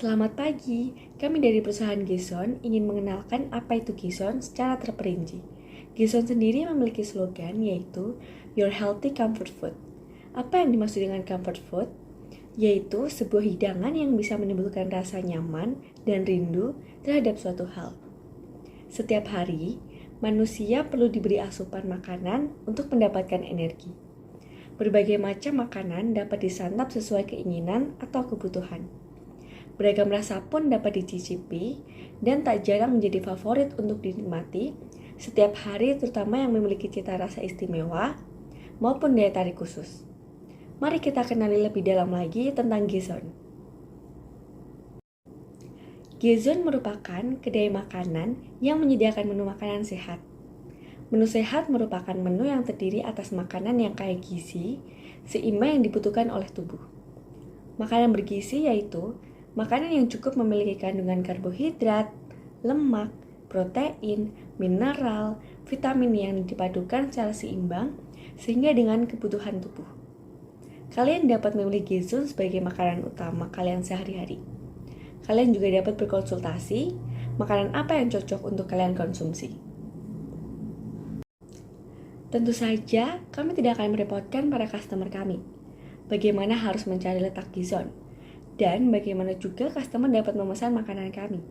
Selamat pagi, kami dari perusahaan Gison ingin mengenalkan apa itu Gison secara terperinci. Gison sendiri memiliki slogan yaitu Your Healthy Comfort Food. Apa yang dimaksud dengan comfort food? Yaitu sebuah hidangan yang bisa menimbulkan rasa nyaman dan rindu terhadap suatu hal. Setiap hari, manusia perlu diberi asupan makanan untuk mendapatkan energi. Berbagai macam makanan dapat disantap sesuai keinginan atau kebutuhan. Beragam rasa pun dapat dicicipi dan tak jarang menjadi favorit untuk dinikmati setiap hari, terutama yang memiliki cita rasa istimewa maupun daya tarik khusus. Mari kita kenali lebih dalam lagi tentang Gison. Gison merupakan kedai makanan yang menyediakan menu makanan sehat. Menu sehat merupakan menu yang terdiri atas makanan yang kaya gizi, seimbang yang dibutuhkan oleh tubuh. Makanan bergizi yaitu makanan yang cukup memiliki kandungan karbohidrat, lemak, protein, mineral, vitamin yang dipadukan secara seimbang sehingga dengan kebutuhan tubuh. Kalian dapat memilih Gison sebagai makanan utama kalian sehari-hari. Kalian juga dapat berkonsultasi makanan apa yang cocok untuk kalian konsumsi. Tentu saja, kami tidak akan merepotkan para customer kami. Bagaimana harus mencari letak Gison? Dan bagaimana juga customer dapat memesan makanan kami.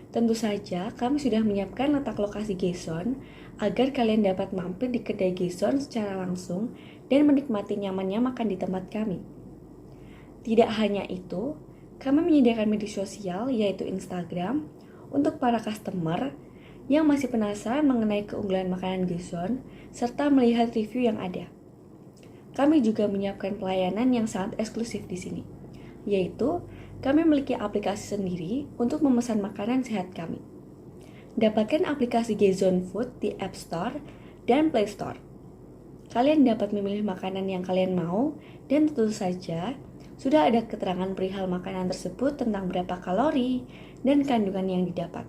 Tentu saja, kami sudah menyiapkan letak lokasi Gison agar kalian dapat mampir di kedai Gison secara langsung dan menikmati nyamannya makan di tempat kami. Tidak hanya itu, kami menyediakan media sosial yaitu Instagram untuk para customer yang masih penasaran mengenai keunggulan makanan Gison serta melihat review yang ada. Kami juga menyiapkan pelayanan yang sangat eksklusif di sini, yaitu kami memiliki aplikasi sendiri untuk memesan makanan sehat kami. Dapatkan aplikasi Gison Food di App Store dan Play Store. Kalian dapat memilih makanan yang kalian mau dan tentu saja sudah ada keterangan perihal makanan tersebut tentang berapa kalori dan kandungan yang didapat.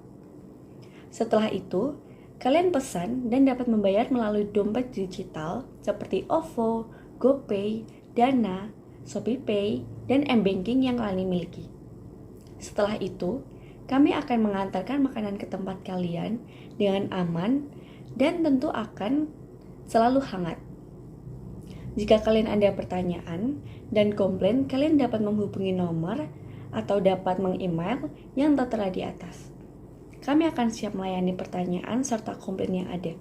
Setelah itu, kalian pesan dan dapat membayar melalui dompet digital seperti OVO, GoPay, Dana, ShopeePay, dan M-Banking yang kalian miliki. Setelah itu, kami akan mengantarkan makanan ke tempat kalian dengan aman dan tentu akan selalu hangat. Jika kalian ada pertanyaan dan komplain, kalian dapat menghubungi nomor atau dapat meng-email yang tertera di atas. Kami akan siap melayani pertanyaan serta komplain yang ada.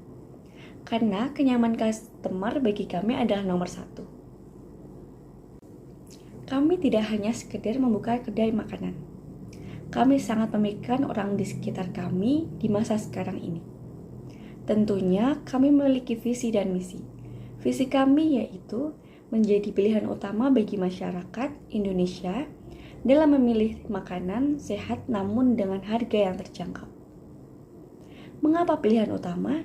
Karena kenyamanan customer bagi kami adalah nomor satu. Kami tidak hanya sekedar membuka kedai makanan. Kami sangat memikirkan orang di sekitar kami di masa sekarang ini. Tentunya kami memiliki visi dan misi. Visi kami yaitu menjadi pilihan utama bagi masyarakat Indonesia dalam memilih makanan sehat namun dengan harga yang terjangkau. Mengapa pilihan utama?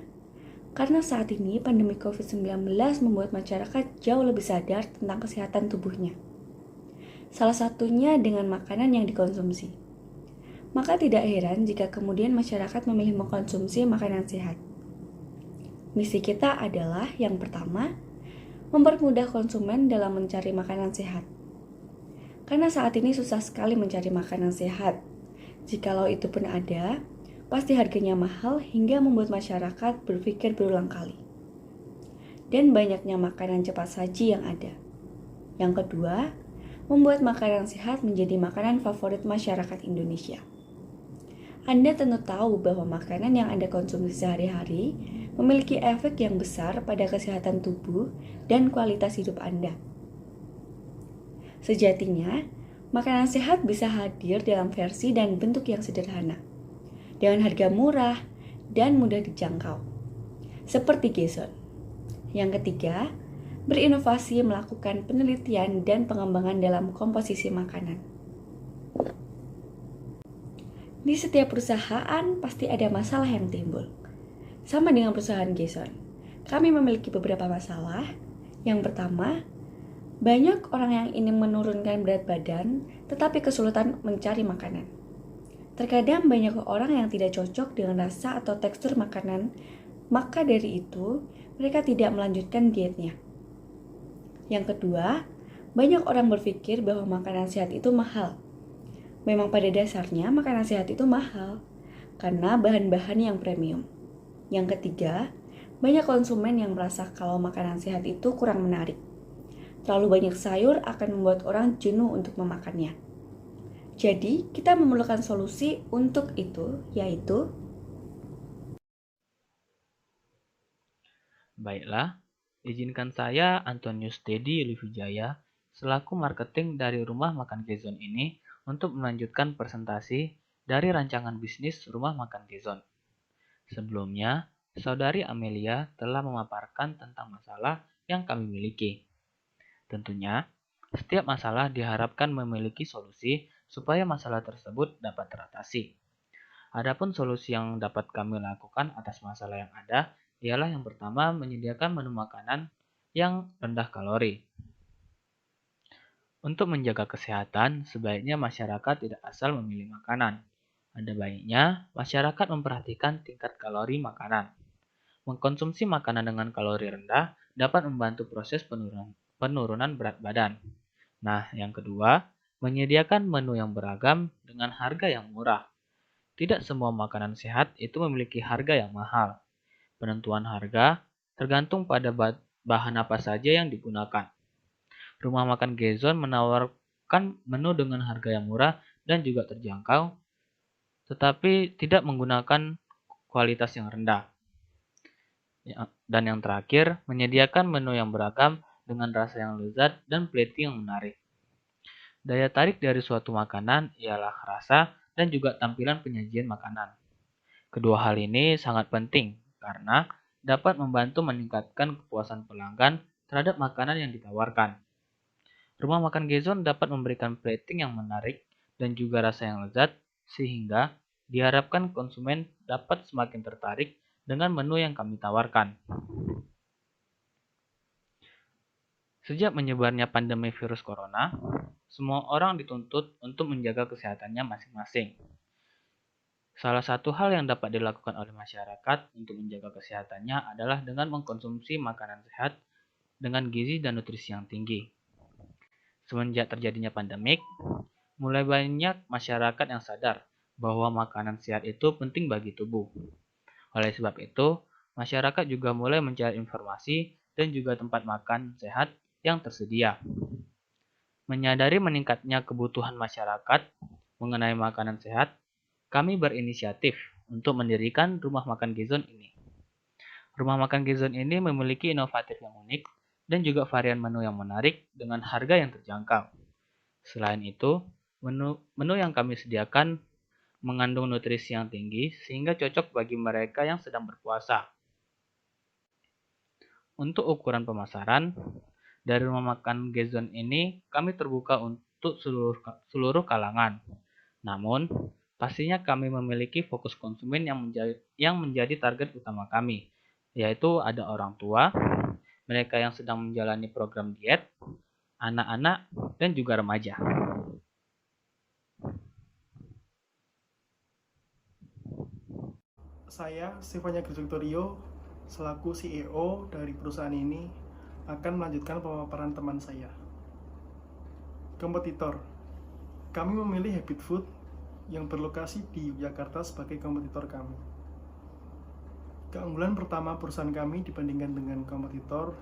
Karena saat ini pandemi COVID-19 membuat masyarakat jauh lebih sadar tentang kesehatan tubuhnya. Salah satunya dengan makanan yang dikonsumsi. Maka tidak heran jika kemudian masyarakat memilih mengkonsumsi makanan sehat. Misi kita adalah yang pertama, mempermudah konsumen dalam mencari makanan sehat. Karena saat ini susah sekali mencari makanan sehat. Jikalau itu pun ada, pasti harganya mahal hingga membuat masyarakat berpikir berulang kali. Dan banyaknya makanan cepat saji yang ada. Yang kedua, membuat makanan sehat menjadi makanan favorit masyarakat Indonesia. Anda tentu tahu bahwa makanan yang Anda konsumsi sehari-hari memiliki efek yang besar pada kesehatan tubuh dan kualitas hidup Anda. Sejatinya, makanan sehat bisa hadir dalam versi dan bentuk yang sederhana, dengan harga murah dan mudah dijangkau, seperti Gison. Yang ketiga, berinovasi melakukan penelitian dan pengembangan dalam komposisi makanan. Di setiap perusahaan pasti ada masalah yang timbul. Sama dengan perusahaan Gison, kami memiliki beberapa masalah. Yang pertama, banyak orang yang ingin menurunkan berat badan tetapi kesulitan mencari makanan. Terkadang banyak orang yang tidak cocok dengan rasa atau tekstur makanan, maka dari itu mereka tidak melanjutkan dietnya. Yang kedua, banyak orang berpikir bahwa makanan sehat itu mahal. Memang pada dasarnya makanan sehat itu mahal, karena bahan-bahan yang premium. Yang ketiga, banyak konsumen yang merasa kalau makanan sehat itu kurang menarik. Terlalu banyak sayur akan membuat orang jenuh untuk memakannya. Jadi, kita memerlukan solusi untuk itu, yaitu Baiklah, izinkan saya Antonius Teddy Olivijaya selaku marketing dari Rumah Makan Gezon ini untuk melanjutkan presentasi dari rancangan bisnis Rumah Makan Gezon. Sebelumnya, Saudari Amelia telah memaparkan tentang masalah yang kami miliki. Tentunya, setiap masalah diharapkan memiliki solusi supaya masalah tersebut dapat teratasi. Adapun solusi yang dapat kami lakukan atas masalah yang ada ialah yang pertama menyediakan menu makanan yang rendah kalori. Untuk menjaga kesehatan, sebaiknya masyarakat tidak asal memilih makanan. Ada baiknya masyarakat memperhatikan tingkat kalori makanan. Mengkonsumsi makanan dengan kalori rendah dapat membantu proses penurunan berat badan. Nah, yang kedua, menyediakan menu yang beragam dengan harga yang murah. Tidak semua makanan sehat itu memiliki harga yang mahal. Penentuan harga tergantung pada bahan apa saja yang digunakan. Rumah makan Gezon menawarkan menu dengan harga yang murah dan juga terjangkau, tetapi tidak menggunakan kualitas yang rendah. Dan yang terakhir, menyediakan menu yang beragam dengan rasa yang lezat dan plating yang menarik. Daya tarik dari suatu makanan ialah rasa dan juga tampilan penyajian makanan. Kedua hal ini sangat penting karena dapat membantu meningkatkan kepuasan pelanggan terhadap makanan yang ditawarkan. Rumah makan Gezon dapat memberikan plating yang menarik dan juga rasa yang lezat sehingga diharapkan konsumen dapat semakin tertarik dengan menu yang kami tawarkan. Sejak menyebarnya pandemi virus corona, semua orang dituntut untuk menjaga kesehatannya masing-masing. Salah satu hal yang dapat dilakukan oleh masyarakat untuk menjaga kesehatannya adalah dengan mengkonsumsi makanan sehat dengan gizi dan nutrisi yang tinggi. Semenjak terjadinya pandemik, mulai banyak masyarakat yang sadar bahwa makanan sehat itu penting bagi tubuh. Oleh sebab itu, masyarakat juga mulai mencari informasi dan juga tempat makan sehat yang tersedia. Menyadari meningkatnya kebutuhan masyarakat mengenai makanan sehat, kami berinisiatif untuk mendirikan Rumah Makan Gezon ini. Rumah Makan Gezon ini memiliki inovatif yang unik dan juga varian menu yang menarik dengan harga yang terjangkau. Selain itu, menu yang kami sediakan mengandung nutrisi yang tinggi sehingga cocok bagi mereka yang sedang berpuasa. Untuk ukuran pemasaran, dari Rumah Makan Gezon ini kami terbuka untuk seluruh kalangan. Namun, pastinya kami memiliki fokus konsumen yang menjadi target utama kami, yaitu ada orang tua, mereka yang sedang menjalani program diet, anak-anak, dan juga remaja. Saya, Stefania Grisoktorio, selaku CEO dari perusahaan ini, akan melanjutkan pemaparan teman saya. Kompetitor. Kami memilih Habit Food yang berlokasi di Yogyakarta sebagai kompetitor kami. Keunggulan pertama perusahaan kami dibandingkan dengan kompetitor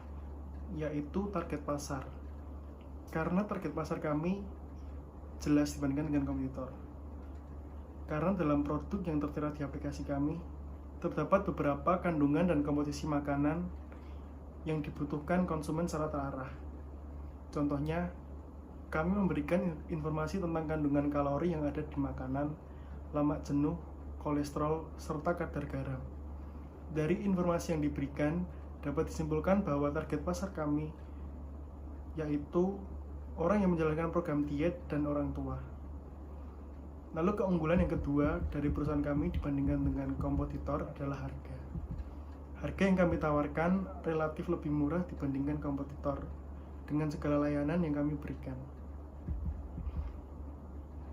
yaitu target pasar. Karena target pasar kami jelas dibandingkan dengan kompetitor. Karena dalam produk yang tertera di aplikasi kami terdapat beberapa kandungan dan komposisi makanan yang dibutuhkan konsumen secara terarah. Contohnya, kami memberikan informasi tentang kandungan kalori yang ada di makanan, lemak jenuh, kolesterol, serta kadar garam. Dari informasi yang diberikan, dapat disimpulkan bahwa target pasar kami yaitu orang yang menjalankan program diet dan orang tua. Lalu keunggulan yang kedua dari perusahaan kami dibandingkan dengan kompetitor adalah harga. Harga yang kami tawarkan relatif lebih murah dibandingkan kompetitor dengan segala layanan yang kami berikan.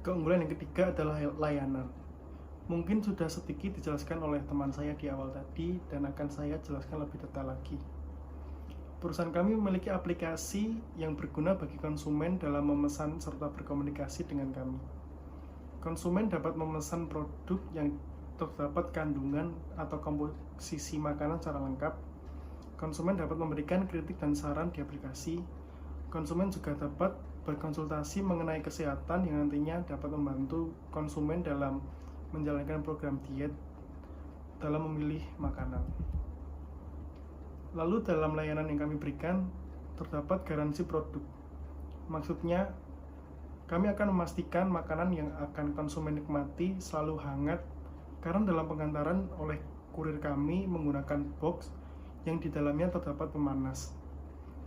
Keunggulan yang ketiga adalah layanan. Mungkin sudah sedikit dijelaskan oleh teman saya di awal tadi dan akan saya jelaskan lebih detail lagi. Perusahaan kami memiliki aplikasi yang berguna bagi konsumen dalam memesan serta berkomunikasi dengan kami. Konsumen dapat memesan produk yang terdapat kandungan atau komposisi makanan secara lengkap. Konsumen dapat memberikan kritik dan saran di aplikasi. Konsumen juga dapat berkonsultasi mengenai kesehatan yang nantinya dapat membantu konsumen dalam menjalankan program diet dalam memilih makanan. Lalu dalam layanan yang kami berikan terdapat garansi produk. Maksudnya, kami akan memastikan makanan yang akan konsumen nikmati selalu hangat karena dalam pengantaran oleh kurir kami menggunakan box yang di dalamnya terdapat pemanas.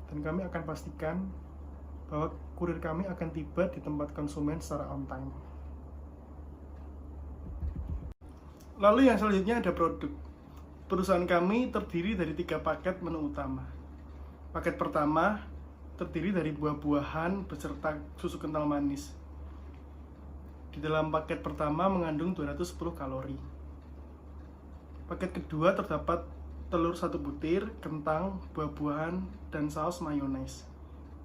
Dan kami akan pastikan bahwa kurir kami akan tiba di tempat konsumen secara on time. Lalu yang selanjutnya ada produk. Perusahaan kami terdiri dari 3 paket menu utama. Paket pertama terdiri dari buah-buahan beserta susu kental manis. Di dalam paket pertama mengandung 210 kalori. Paket kedua terdapat telur 1 butir, kentang, buah-buahan, dan saus mayones.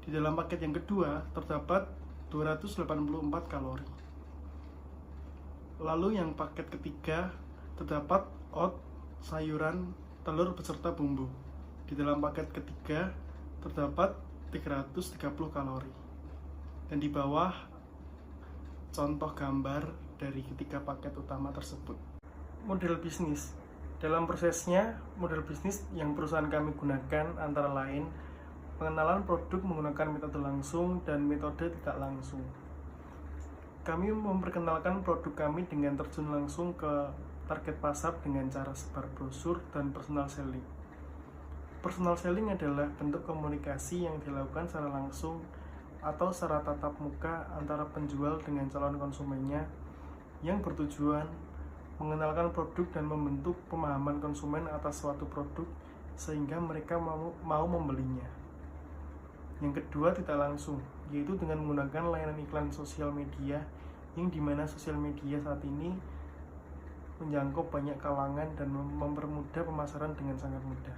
Di dalam paket yang kedua terdapat 284 kalori. Lalu yang paket ketiga terdapat oat, sayuran, telur beserta bumbu. Di dalam paket ketiga terdapat 330 kalori. Dan di bawah contoh gambar dari ketiga paket utama tersebut. Model bisnis. Dalam prosesnya, model bisnis yang perusahaan kami gunakan antara lain pengenalan produk menggunakan metode langsung dan metode tidak langsung. Kami memperkenalkan produk kami dengan terjun langsung ke target pasar dengan cara sebar brosur dan personal selling. Personal selling adalah bentuk komunikasi yang dilakukan secara langsung atau secara tatap muka antara penjual dengan calon konsumennya yang bertujuan mengenalkan produk dan membentuk pemahaman konsumen atas suatu produk sehingga mereka mau membelinya. Yang kedua tidak langsung, yaitu dengan menggunakan layanan iklan sosial media yang dimana sosial media saat ini menjangkau banyak kalangan dan mempermudah pemasaran dengan sangat mudah.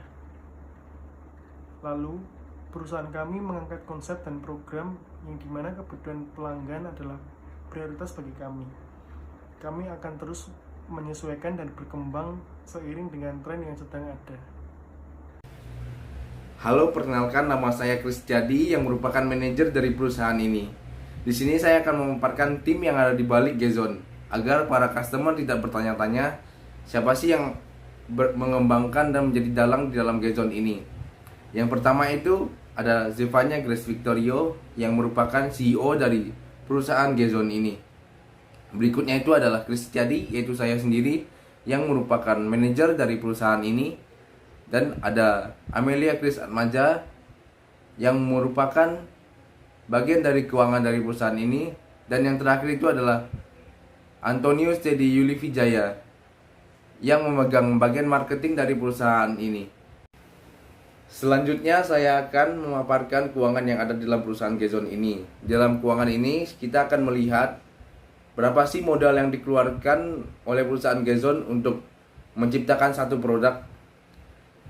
Lalu, perusahaan kami mengangkat konsep dan program yang dimana kebutuhan pelanggan adalah prioritas bagi kami. Kami akan terus menyesuaikan dan berkembang seiring dengan tren yang sedang ada. Halo, perkenalkan nama saya Kris Jadi yang merupakan manajer dari perusahaan ini. Di sini saya akan memaparkan tim yang ada di balik Gezon agar para customer tidak bertanya-tanya siapa sih yang mengembangkan dan menjadi dalang di dalam Gezon ini. Yang pertama itu ada Zevanya Grace Victorio yang merupakan CEO dari perusahaan Gezon ini. Berikutnya itu adalah Kris Jadi, yaitu saya sendiri yang merupakan manajer dari perusahaan ini. Dan ada Amelia Kris Atmaja yang merupakan bagian dari keuangan dari perusahaan ini. Dan yang terakhir itu adalah Antonio Stedi Yulivijaya yang memegang bagian marketing dari perusahaan ini. Selanjutnya saya akan memaparkan keuangan yang ada di dalam perusahaan Gezon ini. Di dalam keuangan ini kita akan melihat berapa sih modal yang dikeluarkan oleh perusahaan Gezon untuk menciptakan satu produk.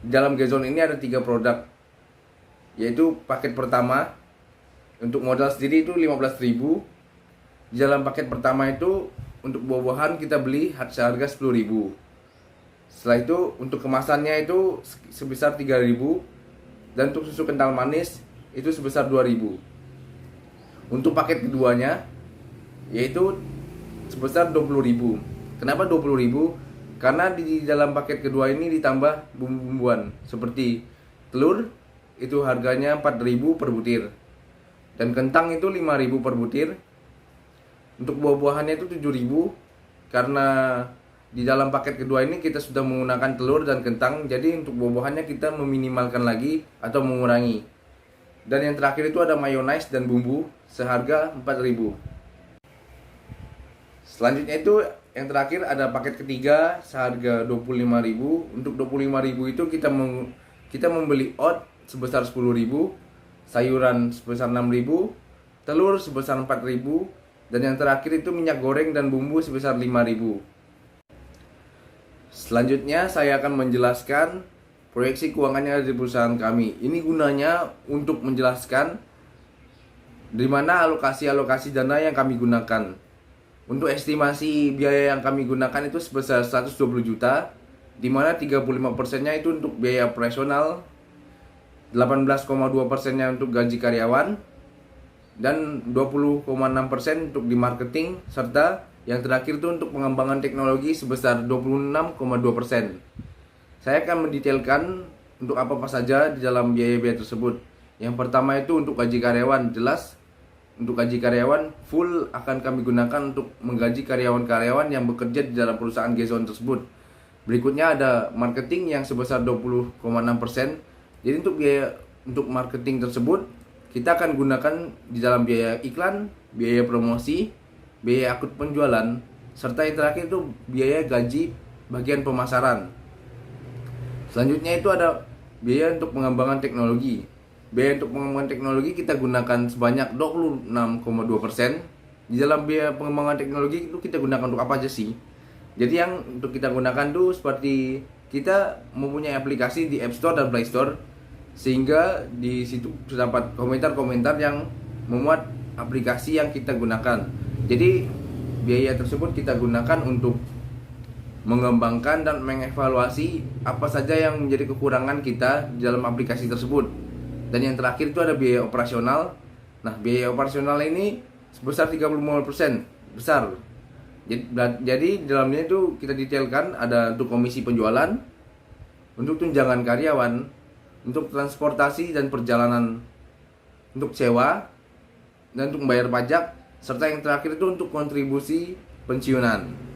Di dalam Gezon ini ada 3 produk, yaitu paket pertama untuk modal sendiri itu 15.000. Di dalam paket pertama itu untuk buah-buahan kita beli seharga 10.000. Setelah itu untuk kemasannya itu sebesar 3.000 dan untuk susu kental manis itu sebesar 2.000. Untuk paket keduanya yaitu sebesar 20.000. Kenapa 20.000? Karena di dalam paket kedua ini ditambah bumbu-bumbuan seperti telur itu harganya 4.000 per butir. Dan kentang itu 5.000 per butir. Untuk buah-buahannya itu 7.000 karena di dalam paket kedua ini kita sudah menggunakan telur dan kentang, jadi untuk buah-buahannya kita meminimalkan lagi atau mengurangi. Dan yang terakhir itu ada mayones dan bumbu seharga 4.000. Selanjutnya itu yang terakhir ada paket ketiga seharga 25.000. Untuk 25.000 itu kita membeli oat sebesar 10.000, sayuran sebesar 6.000, telur sebesar 4.000, dan yang terakhir itu minyak goreng dan bumbu sebesar 5.000. Selanjutnya saya akan menjelaskan proyeksi keuangannya di perusahaan kami. Ini gunanya untuk menjelaskan di mana alokasi dana yang kami gunakan. Untuk estimasi biaya yang kami gunakan itu sebesar 120 juta, di mana 35%-nya itu untuk biaya operasional, 18,2%-nya untuk gaji karyawan, dan 20,6% untuk di marketing, serta yang terakhir itu untuk pengembangan teknologi sebesar 26,2%. Saya akan mendetailkan untuk apa saja di dalam biaya-biaya tersebut. Yang pertama itu untuk gaji karyawan, jelas untuk gaji karyawan full akan kami gunakan untuk menggaji karyawan-karyawan yang bekerja di dalam perusahaan Gezon tersebut. Berikutnya ada marketing yang sebesar 20,6%. Jadi untuk biaya untuk marketing tersebut kita akan gunakan di dalam biaya iklan, biaya promosi, biaya akun penjualan, serta yang terakhir itu biaya gaji bagian pemasaran. Selanjutnya itu ada biaya untuk pengembangan teknologi. Biaya untuk pengembangan teknologi kita gunakan sebanyak 26,2%. Di dalam biaya pengembangan teknologi itu kita gunakan untuk apa aja sih? Jadi yang untuk kita gunakan tuh seperti kita mempunyai aplikasi di App Store dan Play Store, sehingga di situ terdapat komentar-komentar yang memuat aplikasi yang kita gunakan. Jadi biaya tersebut kita gunakan untuk mengembangkan dan mengevaluasi apa saja yang menjadi kekurangan kita di dalam aplikasi tersebut. Dan yang terakhir itu ada biaya operasional. Nah, biaya operasional ini sebesar 35% besar. Jadi di dalamnya itu kita detailkan ada untuk komisi penjualan, untuk tunjangan karyawan, untuk transportasi dan perjalanan, untuk sewa, dan untuk membayar pajak, serta yang terakhir itu untuk kontribusi pensiunan.